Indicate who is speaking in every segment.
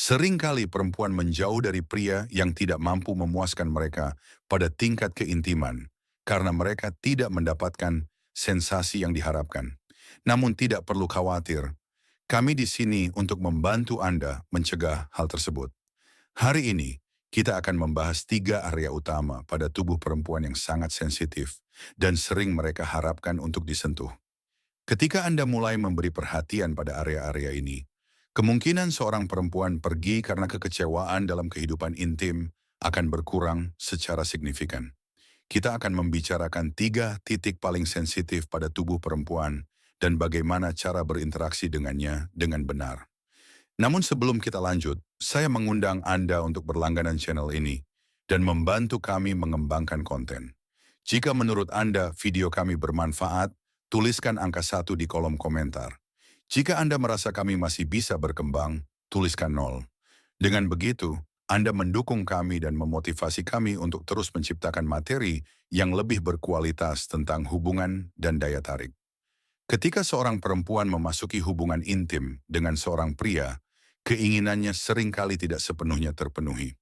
Speaker 1: Seringkali perempuan menjauh dari pria yang tidak mampu memuaskan mereka pada tingkat keintiman karena mereka tidak mendapatkan sensasi yang diharapkan. Namun tidak perlu khawatir, kami di sini untuk membantu Anda mencegah hal tersebut. Hari ini, kita akan membahas 3 area utama pada tubuh perempuan yang sangat sensitif dan sering mereka harapkan untuk disentuh. Ketika Anda mulai memberi perhatian pada area-area ini, kemungkinan seorang perempuan pergi karena kekecewaan dalam kehidupan intim akan berkurang secara signifikan. Kita akan membicarakan 3 titik paling sensitif pada tubuh perempuan dan bagaimana cara berinteraksi dengannya dengan benar. Namun sebelum kita lanjut, saya mengundang Anda untuk berlangganan channel ini dan membantu kami mengembangkan konten. Jika menurut Anda video kami bermanfaat, tuliskan angka 1 di kolom komentar. Jika Anda merasa kami masih bisa berkembang, tuliskan 0. Dengan begitu, Anda mendukung kami dan memotivasi kami untuk terus menciptakan materi yang lebih berkualitas tentang hubungan dan daya tarik. Ketika seorang perempuan memasuki hubungan intim dengan seorang pria, keinginannya seringkali tidak sepenuhnya terpenuhi.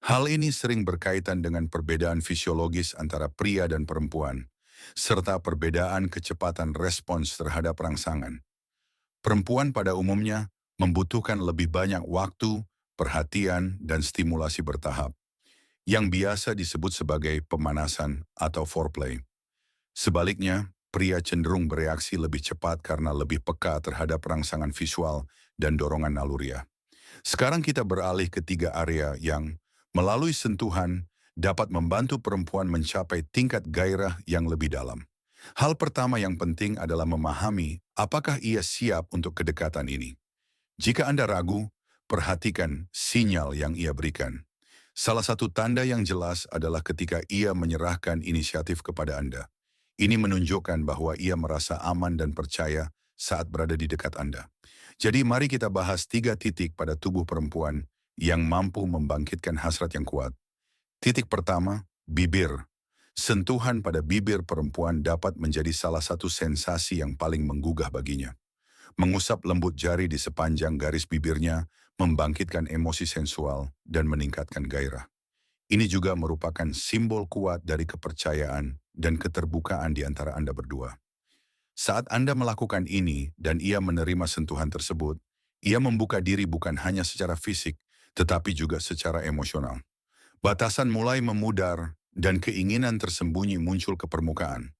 Speaker 1: Hal ini sering berkaitan dengan perbedaan fisiologis antara pria dan perempuan, serta perbedaan kecepatan respons terhadap rangsangan. Perempuan pada umumnya membutuhkan lebih banyak waktu, perhatian, dan stimulasi bertahap, yang biasa disebut sebagai pemanasan atau foreplay. Sebaliknya, pria cenderung bereaksi lebih cepat karena lebih peka terhadap rangsangan visual dan dorongan naluriah. Sekarang kita beralih ke 3 area yang, melalui sentuhan, dapat membantu perempuan mencapai tingkat gairah yang lebih dalam. Hal pertama yang penting adalah memahami apakah ia siap untuk kedekatan ini. Jika Anda ragu, perhatikan sinyal yang ia berikan. Salah satu tanda yang jelas adalah ketika ia menyerahkan inisiatif kepada Anda. Ini menunjukkan bahwa ia merasa aman dan percaya saat berada di dekat Anda. Jadi mari kita bahas 3 titik pada tubuh perempuan yang mampu membangkitkan hasrat yang kuat. Titik pertama, bibir. Sentuhan pada bibir perempuan dapat menjadi salah satu sensasi yang paling menggugah baginya. Mengusap lembut jari di sepanjang garis bibirnya membangkitkan emosi sensual dan meningkatkan gairah. Ini juga merupakan simbol kuat dari kepercayaan dan keterbukaan di antara Anda berdua. Saat Anda melakukan ini dan ia menerima sentuhan tersebut, ia membuka diri bukan hanya secara fisik, tetapi juga secara emosional. Batasan mulai memudar dan keinginan tersembunyi muncul ke permukaan.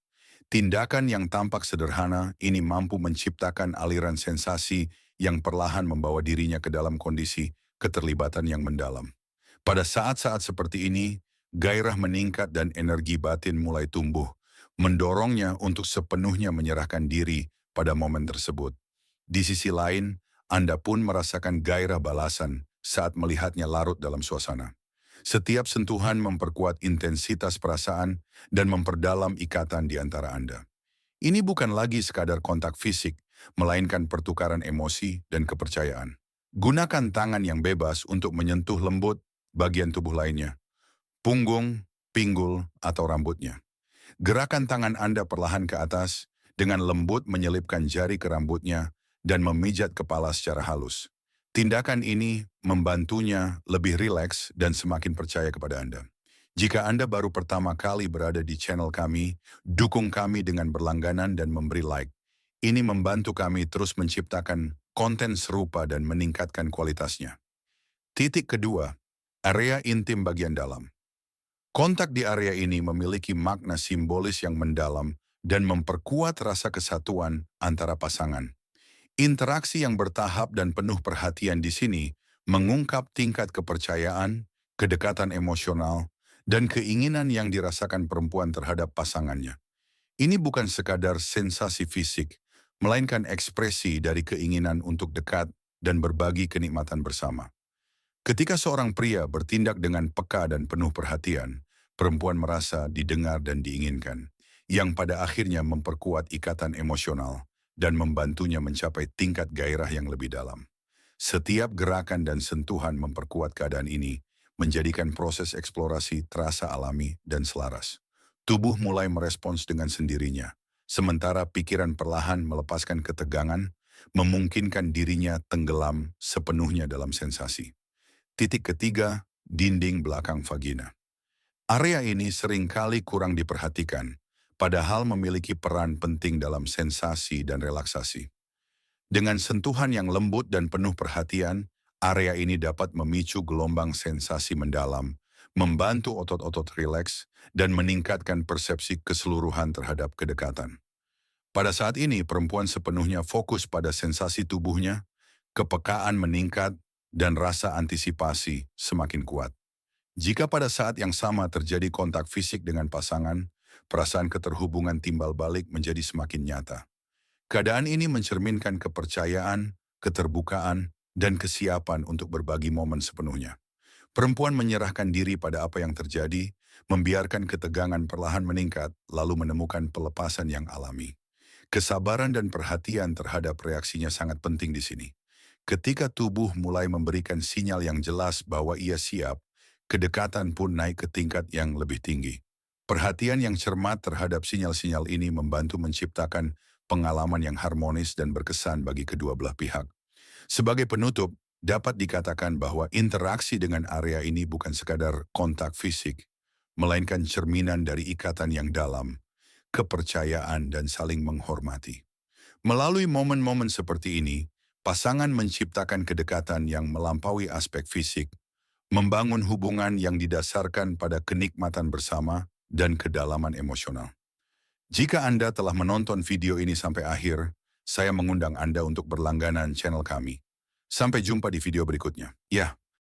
Speaker 1: Tindakan yang tampak sederhana ini mampu menciptakan aliran sensasi yang perlahan membawa dirinya ke dalam kondisi keterlibatan yang mendalam. Pada saat-saat seperti ini, gairah meningkat dan energi batin mulai tumbuh, mendorongnya untuk sepenuhnya menyerahkan diri pada momen tersebut. Di sisi lain, Anda pun merasakan gairah balasan saat melihatnya larut dalam suasana. Setiap sentuhan memperkuat intensitas perasaan dan memperdalam ikatan di antara Anda. Ini bukan lagi sekadar kontak fisik, melainkan pertukaran emosi dan kepercayaan. Gunakan tangan yang bebas untuk menyentuh lembut bagian tubuh lainnya, punggung, pinggul, atau rambutnya. Gerakan tangan Anda perlahan ke atas, dengan lembut menyelipkan jari ke rambutnya dan memijat kepala secara halus. Tindakan ini membantunya lebih rileks dan semakin percaya kepada Anda. Jika Anda baru pertama kali berada di channel kami, dukung kami dengan berlangganan dan memberi like. Ini membantu kami terus menciptakan konten serupa dan meningkatkan kualitasnya. Titik kedua, area intim bagian dalam. Kontak di area ini memiliki makna simbolis yang mendalam dan memperkuat rasa kesatuan antara pasangan. Interaksi yang bertahap dan penuh perhatian di sini mengungkap tingkat kepercayaan, kedekatan emosional, dan keinginan yang dirasakan perempuan terhadap pasangannya. Ini bukan sekadar sensasi fisik, melainkan ekspresi dari keinginan untuk dekat dan berbagi kenikmatan bersama. Ketika seorang pria bertindak dengan peka dan penuh perhatian, perempuan merasa didengar dan diinginkan, yang pada akhirnya memperkuat ikatan emosional dan membantunya mencapai tingkat gairah yang lebih dalam. Setiap gerakan dan sentuhan memperkuat keadaan ini, menjadikan proses eksplorasi terasa alami dan selaras. Tubuh mulai merespons dengan sendirinya, sementara pikiran perlahan melepaskan ketegangan memungkinkan dirinya tenggelam sepenuhnya dalam sensasi. Titik ketiga, dinding belakang vagina. Area ini seringkali kurang diperhatikan, padahal memiliki peran penting dalam sensasi dan relaksasi. Dengan sentuhan yang lembut dan penuh perhatian, area ini dapat memicu gelombang sensasi mendalam, membantu otot-otot rileks, dan meningkatkan persepsi keseluruhan terhadap kedekatan. Pada saat ini, perempuan sepenuhnya fokus pada sensasi tubuhnya, kepekaan meningkat, dan rasa antisipasi semakin kuat. Jika pada saat yang sama terjadi kontak fisik dengan pasangan, perasaan keterhubungan timbal balik menjadi semakin nyata. Keadaan ini mencerminkan kepercayaan, keterbukaan, dan kesiapan untuk berbagi momen sepenuhnya. Perempuan menyerahkan diri pada apa yang terjadi, membiarkan ketegangan perlahan meningkat, lalu menemukan pelepasan yang alami. Kesabaran dan perhatian terhadap reaksinya sangat penting di sini. Ketika tubuh mulai memberikan sinyal yang jelas bahwa ia siap, kedekatan pun naik ke tingkat yang lebih tinggi. Perhatian yang cermat terhadap sinyal-sinyal ini membantu menciptakan pengalaman yang harmonis dan berkesan bagi kedua belah pihak. Sebagai penutup, dapat dikatakan bahwa interaksi dengan area ini bukan sekadar kontak fisik, melainkan cerminan dari ikatan yang dalam, kepercayaan dan saling menghormati. Melalui momen-momen seperti ini, pasangan menciptakan kedekatan yang melampaui aspek fisik, membangun hubungan yang didasarkan pada kenikmatan bersama dan kedalaman emosional. Jika Anda telah menonton video ini sampai akhir, saya mengundang Anda untuk berlangganan channel kami. Sampai jumpa di video berikutnya. Ya.